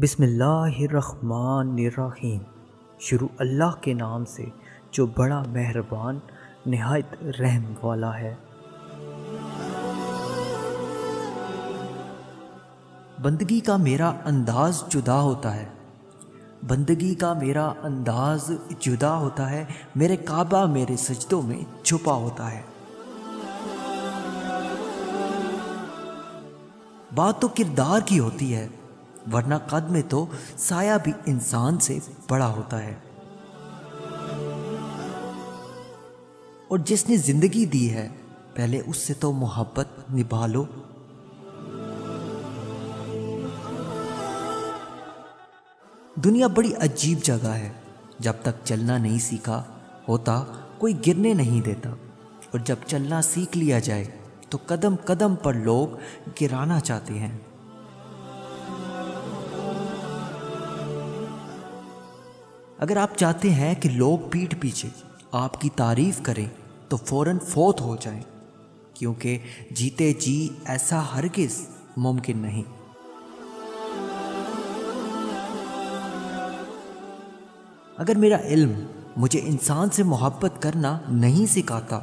بسم اللہ الرحمن الرحیم۔ شروع اللہ کے نام سے جو بڑا مہربان نہایت رحم والا ہے۔ بندگی کا میرا انداز جدا ہوتا ہے، بندگی کا میرا انداز جدا ہوتا ہے، میرے کعبہ میرے سجدوں میں چھپا ہوتا ہے۔ بات تو کردار کی ہوتی ہے، ورنہ قد میں تو سایہ بھی انسان سے بڑا ہوتا ہے۔ اور جس نے زندگی دی ہے پہلے اس سے تو محبت نبھا لو۔ دنیا بڑی عجیب جگہ ہے، جب تک چلنا نہیں سیکھا ہوتا کوئی گرنے نہیں دیتا، اور جب چلنا سیکھ لیا جائے تو قدم قدم پر لوگ گرانا چاہتے ہیں۔ اگر آپ چاہتے ہیں کہ لوگ پیٹھ پیچھے آپ کی تعریف کریں تو فوراً فوت ہو جائیں، کیونکہ جیتے جی ایسا ہرگز ممکن نہیں۔ اگر میرا علم مجھے انسان سے محبت کرنا نہیں سکھاتا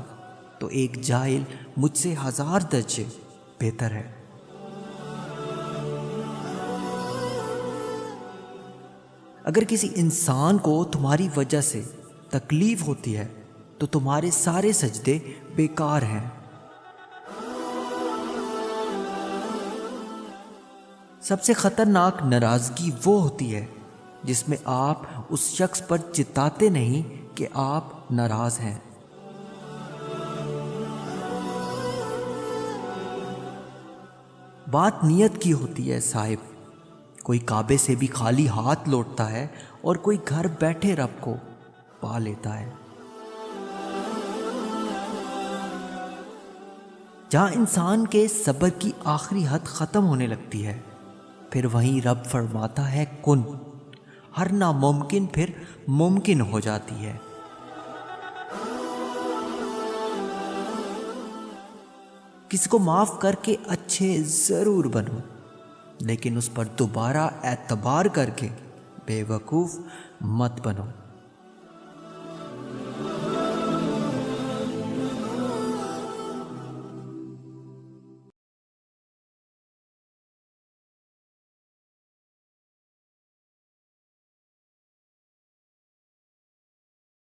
تو ایک جاہل مجھ سے 1000 درجے بہتر ہے۔ اگر کسی انسان کو تمہاری وجہ سے تکلیف ہوتی ہے تو تمہارے سارے سجدے بیکار ہیں۔ سب سے خطرناک ناراضگی وہ ہوتی ہے جس میں آپ اس شخص پر جتاتے نہیں کہ آپ ناراض ہیں۔ بات نیت کی ہوتی ہے صاحب، کوئی کعبے سے بھی خالی ہاتھ لوٹتا ہے اور کوئی گھر بیٹھے رب کو پا لیتا ہے۔ جہاں انسان کے صبر کی آخری حد ختم ہونے لگتی ہے، پھر وہیں رب فرماتا ہے کن، ہر ناممکن پھر ممکن ہو جاتی ہے۔ کسی کو معاف کر کے اچھے ضرور بنو، لیکن اس پر دوبارہ اعتبار کر کے بے وقوف مت بنو۔